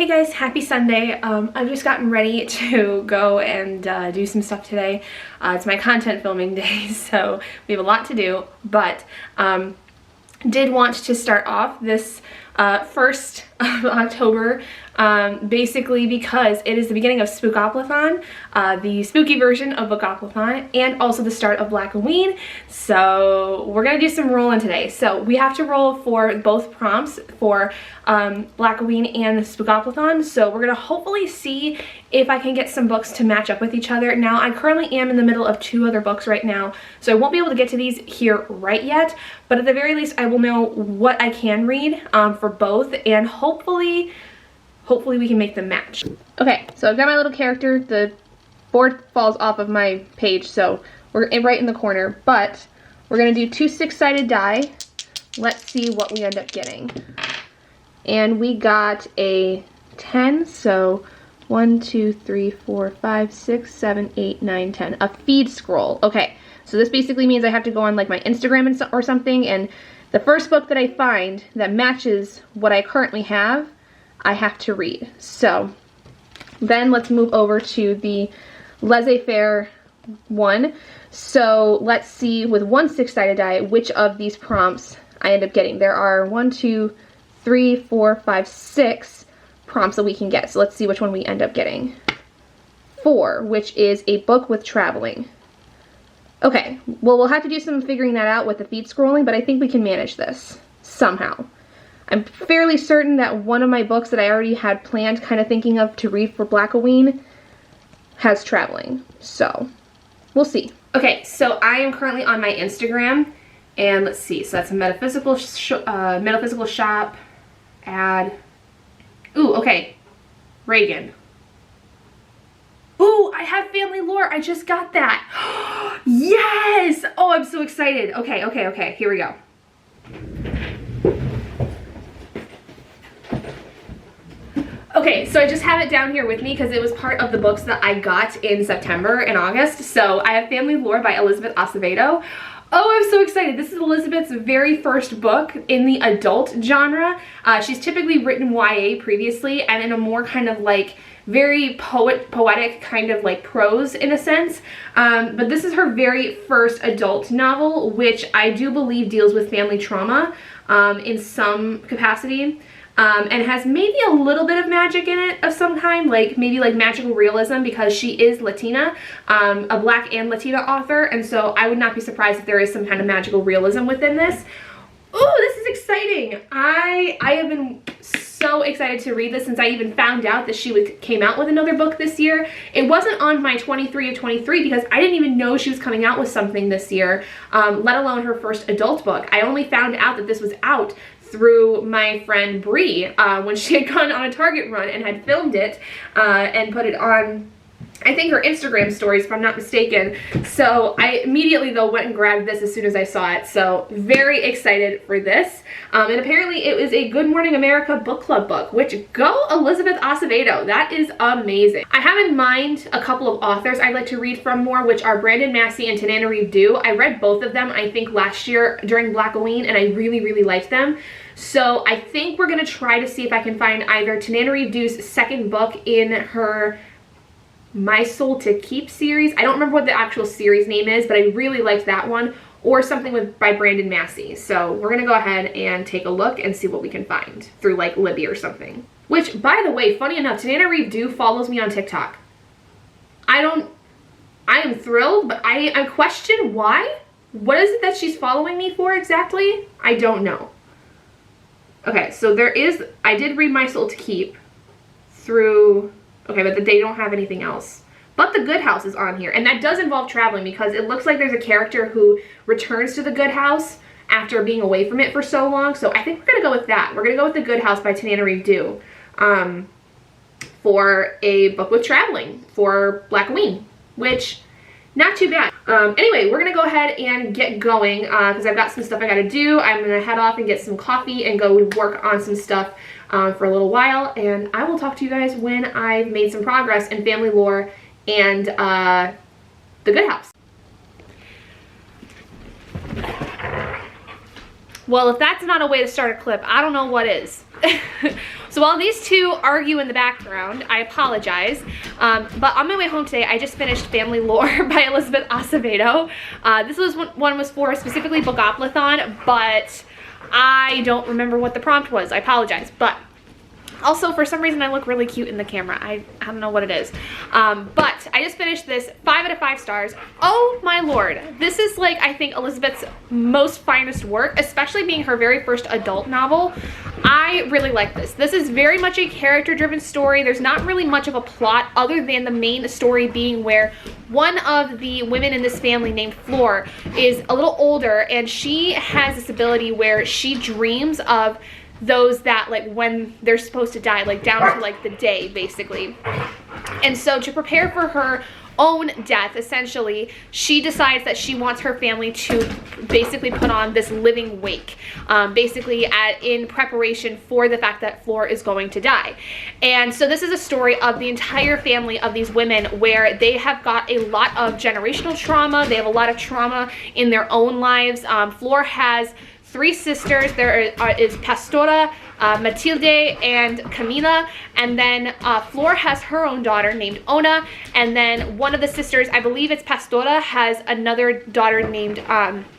Hey guys, happy Sunday. I've just gotten ready to go and do some stuff today. It's my content filming day, so we have a lot to do, but did want to start off this 1st of October basically because it is the beginning of Spookoplothon, the spooky version of Blackoween, and also the start of Blackoween. So we're gonna do some rolling today. So we have to roll for both prompts for Blackoween and Spookoplothon. So we're gonna hopefully see if I can get some books to match up with each other. Now I currently am in the middle of 2 other books right now, so I won't be able to get to these here right yet, but at the very least I will know what I can read for both, and hopefully we can make them match. Okay, so I've got my little character. The board falls off of my page, so we're right in the corner, but we're gonna do 2 6-sided die. Let's see what we end up getting. And we got a 10, so 1, 2, 3, 4, 5, 6, 7, 8, 9, 10. A feed scroll. Okay, so this basically means I have to go on like my Instagram or something, and the first book that I find that matches what I currently have, I have to read. So then let's move over to the laissez-faire one. So let's see, with 1 6-sided die, which of these prompts I end up getting. There are 1, 2, 3, 4, 5, 6 prompts that we can get. So let's see which one we end up getting. 4, which is a book with traveling. Okay, well, we'll have to do some figuring that out with the feed scrolling, but I think we can manage this somehow. I'm fairly certain that one of my books that I already had planned, kind of thinking of to read for Blackoween, has traveling. So we'll see. Okay, so I am currently on my Instagram, and let's see. So that's a metaphysical shop ad. Ooh, okay, Reagan. Ooh, I have family lore. I just got that. Yes! Oh, I'm so excited. Okay, here we go. Okay, so I just have it down here with me because it was part of the books that I got in September and August. So I have Family Lore by Elizabeth Acevedo. Oh, I'm so excited. This is Elizabeth's very first book in the adult genre. She's typically written YA previously, and in a more kind of like very poetic kind of like prose in a sense. But this is her very first adult novel, which I do believe deals with family trauma in some capacity. And has maybe a little bit of magic in it of some kind, like maybe like magical realism, because she is Latina, a Black and Latina author, and so I would not be surprised if there is some kind of magical realism within this. Oh, this is exciting. I have been so excited to read this since I even found out that she came out with another book this year. It wasn't on my 23 of 23 because I didn't even know she was coming out with something this year, let alone her first adult book. I only found out that this was out through my friend Bree when she had gone on a Target run and had filmed it and put it on, I think, her Instagram stories, if I'm not mistaken. So I immediately though went and grabbed this as soon as I saw it. So very excited for this. And apparently it was a Good Morning America book club book, which go Elizabeth Acevedo. That is amazing. I have in mind a couple of authors I'd like to read from more, which are Brandon Massey and Tananarive Due. I read both of them, I think, last year during Blackoween, and I really liked them. So I think we're gonna try to see if I can find either Tananarive Due's second book in her My Soul to Keep series. I don't remember what the actual series name is, but I really liked that one, or something by Brandon Massey. So we're gonna go ahead and take a look and see what we can find through like Libby or something. Which, by the way, funny enough, Tananarive Due follows me on TikTok. I am thrilled, but I question why. What is it that she's following me for exactly? I don't know. Okay, so I did read My Soul to Keep through, okay, but they don't have anything else. But The Good House is on here, and that does involve traveling because it looks like there's a character who returns to the Good House after being away from it for so long. So I think we're gonna go with that. We're gonna go with The Good House by Tananarive Due for a book with traveling for Blackoween, which, not too bad. Anyway, we're gonna go ahead and get going because I've got some stuff I gotta do. I'm gonna head off and get some coffee and go work on some stuff for a little while, and I will talk to you guys when I've made some progress in Family Lore and The Good House. Well, if that's not a way to start a clip, I don't know what is. So while these two argue in the background, I apologize. But on my way home today, I just finished Family Lore by Elizabeth Acevedo. This one was for specifically Spookoplothon, but I don't remember what the prompt was. I apologize. But also, for some reason, I look really cute in the camera. I don't know what it is. But I just finished this, 5 out of 5 stars. Oh my lord. This is like, I think, Elizabeth's most finest work, especially being her very first adult novel. I really like this. This is very much a character-driven story. There's not really much of a plot other than the main story being where one of the women in this family named Flor is a little older, and she has this ability where she dreams of those that, like, when they're supposed to die, like down to like the day basically. And so to prepare for her own death, essentially, she decides that she wants her family to basically put on this living wake, basically in preparation for the fact that Flor is going to die. And so this is a story of the entire family of these women where they have got a lot of generational trauma. They have a lot of trauma in their own lives. Flor has 3 sisters. There is Pastora, Matilde, and Camila, and then Flor has her own daughter named Ona, and then one of the sisters, I believe it's Pastora, has another daughter named Yadi,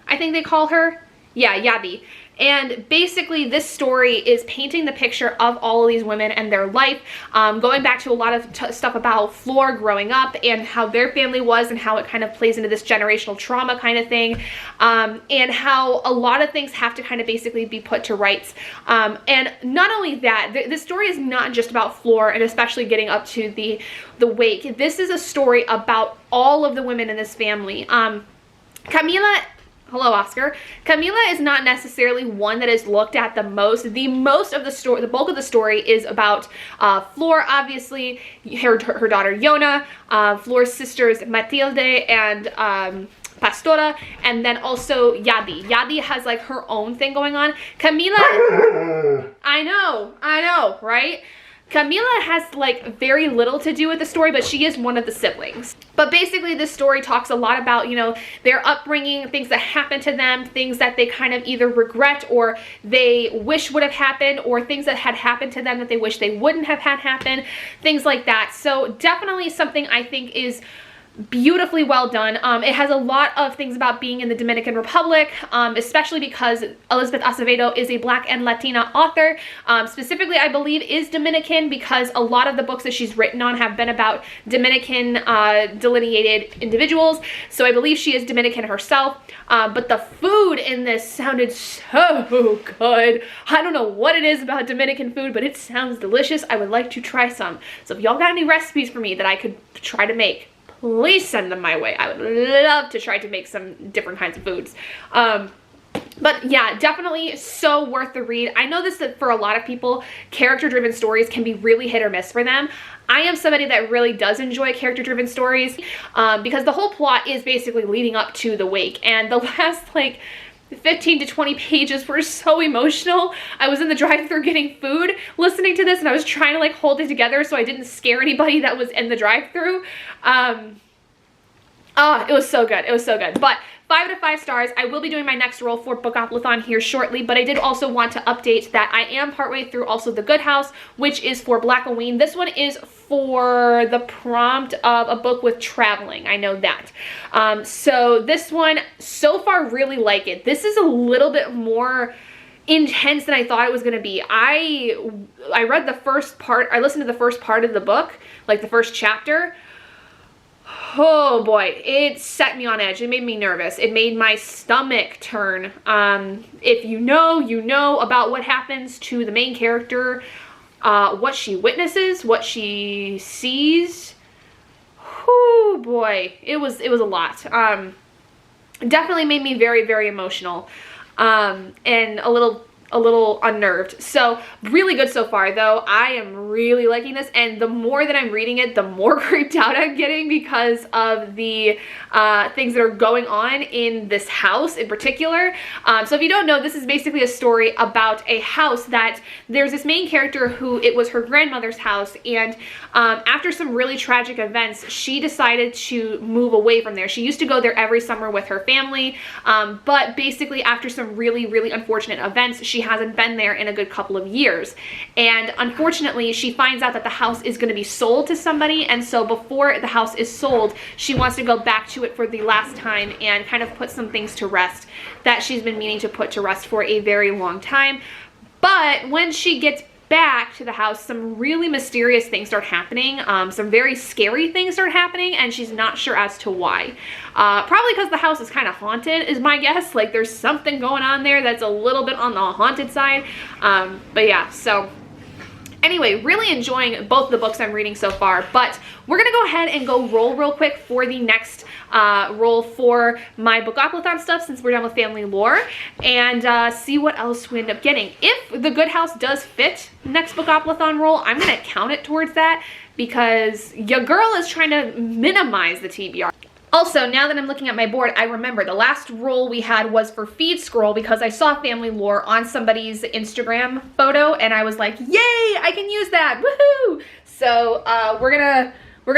I think they call her. Yeah, Yadi. And basically this story is painting the picture of all of these women and their life, going back to a lot of stuff about Flor growing up and how their family was and how it kind of plays into this generational trauma kind of thing, and how a lot of things have to kind of basically be put to rights. And not only that, this story is not just about Flor and especially getting up to the wake. This is a story about all of the women in this family. Camila, hello Oscar. Camila is not necessarily one that is looked at the most. The bulk of the story is about Flor, obviously, her daughter Yona, Flor's sisters Matilde and Pastora, and then also Yadi. Yadi has like her own thing going on. Camila, I know, right? Camila has like very little to do with the story, but she is one of the siblings. But basically this story talks a lot about, you know, their upbringing, things that happened to them, things that they kind of either regret or they wish would have happened, or things that had happened to them that they wish they wouldn't have had happen, things like that. So definitely something I think is beautifully well done. It has a lot of things about being in the Dominican Republic, especially because Elizabeth Acevedo is a Black and Latina author. Specifically, I believe is Dominican because a lot of the books that she's written on have been about Dominican delineated individuals. So I believe she is Dominican herself. But the food in this sounded so good. I don't know what it is about Dominican food, but it sounds delicious. I would like to try some. So if y'all got any recipes for me that I could try to make, please send them my way. I would love to try to make some different kinds of foods. But yeah, definitely so worth the read. I know this that for a lot of people, character-driven stories can be really hit or miss for them. I am somebody that really does enjoy character-driven stories because the whole plot is basically leading up to the wake, and the last like 15 to 20 pages were so emotional. I was in the drive-thru getting food listening to this, and I was trying to like hold it together so I didn't scare anybody that was in the drive-thru. Oh, it was so good. It was so good. But 5 out of 5 stars. I will be doing my next roll for Spookoplothon here shortly, but I did also want to update that I am partway through also The Good House, which is for Blackoween. This one is for the prompt of a book with traveling. I know that. So this one, so far, really like it. This is a little bit more intense than I thought it was going to be. I read the first part, I listened to the first part of the book, like the first chapter. Oh boy, it set me on edge. It made me nervous. It made my stomach turn. If you know, you know about what happens to the main character, what she witnesses, what she sees. Oh boy, it was a lot. Definitely made me very, very emotional, and a little a little unnerved. So really good so far though. I am really liking this, and the more that I'm reading it, the more creeped out I'm getting because of the things that are going on in this house in particular. So if you don't know, this is basically a story about a house that there's this main character who it was her grandmother's house, and after some really tragic events, she decided to move away from there. She used to go there every summer with her family, but basically after some really unfortunate events, she hasn't been there in a good couple of years. And unfortunately, she finds out that the house is going to be sold to somebody, and so before the house is sold, she wants to go back to it for the last time and kind of put some things to rest that she's been meaning to put to rest for a very long time. But when she gets back to the house, some really mysterious things start happening. Some very scary things start happening, and she's not sure as to why. Probably because the house is kind of haunted is my guess. Like there's something going on there that's a little bit on the haunted side. But yeah, so anyway, really enjoying both the books I'm reading so far, but we're gonna go ahead and go roll real quick for the next roll for my Spookoplothon stuff since we're done with family lore, and see what else we end up getting. If the Good House does fit next Spookoplothon roll, I'm gonna count it towards that because your girl is trying to minimize the TBR. Also, now that I'm looking at my board, I remember the last roll we had was for feed scroll because I saw family lore on somebody's Instagram photo and I was like, yay, I can use that, woohoo! So we're gonna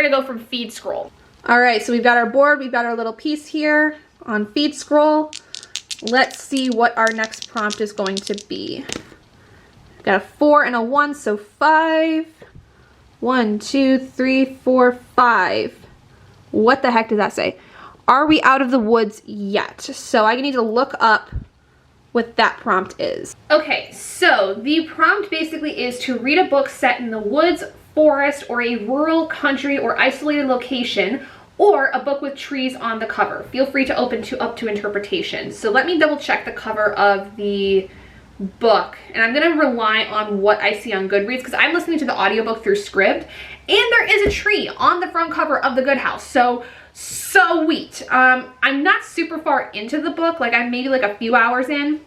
go from feed scroll. All right, so we've got our board, we've got our little piece here on feed scroll. Let's see what our next prompt is going to be. Got a 4 and a 1, so 5. 1, 2, 3, 4, 5. What the heck does that say? Are we out of the woods yet? So I need to look up what that prompt is. Okay, so the prompt basically is to read a book set in the woods, forest, or a rural country or isolated location, or a book with trees on the cover. Feel free to open up to interpretation. So let me double check the cover of the book, and I'm gonna rely on what I see on Goodreads because I'm listening to the audiobook through Scribd, and there is a tree on the front cover of the Good House, so sweet. I'm not super far into the book, like I'm maybe like a few hours in,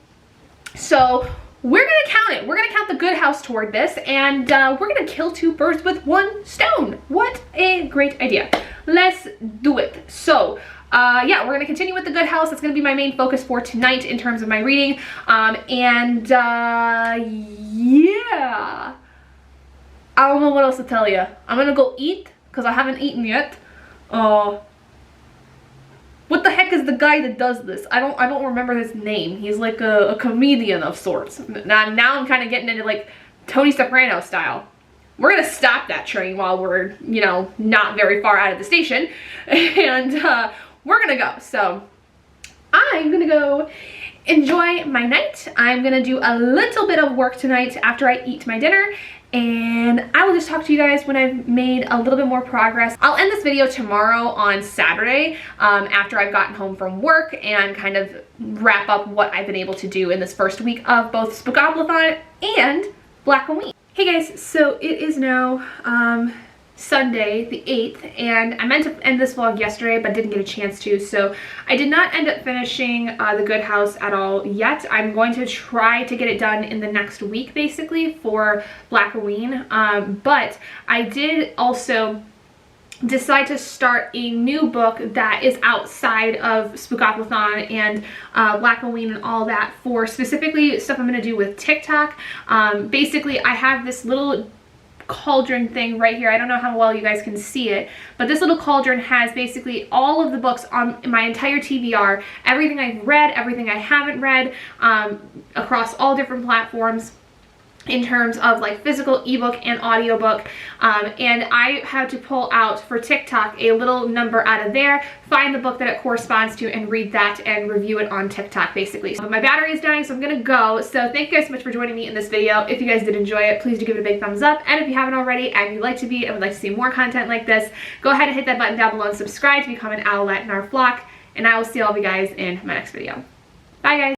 so we're gonna count it. We're gonna count the Good House toward this, and we're gonna kill 2 birds with 1 stone. What a great idea. Let's do it. So yeah, we're gonna continue with the Good House. That's gonna be my main focus for tonight in terms of my reading. Yeah, I don't know what else to tell you. I'm gonna go eat because I haven't eaten yet. What the heck is the guy that does this? I don't remember his name. He's like a comedian of sorts. Now I'm kind of getting into like Tony Soprano style. We're gonna stop that train while we're, you know, not very far out of the station, and we're gonna go. So I'm gonna go enjoy my night. I'm gonna do a little bit of work tonight after I eat my dinner, and I will just talk to you guys when I've made a little bit more progress. I'll end this video tomorrow on Saturday after I've gotten home from work and kind of wrap up what I've been able to do in this first week of both Spookoplothon and Blackoween. Hey guys, so it is now Sunday the 8th, and I meant to end this vlog yesterday but didn't get a chance to, so I did not end up finishing the Good House at all yet. I'm going to try to get it done in the next week basically for Blackoween, but I did also decide to start a new book that is outside of Spookoplothon and Blackoween and all that for specifically stuff I'm going to do with TikTok. Basically, I have this little cauldron thing right here. I don't know how well you guys can see it, but this little cauldron has basically all of the books on my entire TBR, everything I've read, everything I haven't read, across all different platforms in terms of like physical, ebook, and audiobook, and I had to pull out for TikTok a little number out of there, find the book that it corresponds to, and read that and review it on TikTok basically. So my battery is dying, so I'm gonna go. So thank you guys so much for joining me in this video. If you guys did enjoy it, please do give it a big thumbs up, and if you haven't already and you'd like to be and would like to see more content like this, go ahead and hit that button down below and subscribe to become an owlet in our flock, and I will see all of you guys in my next video. Bye guys!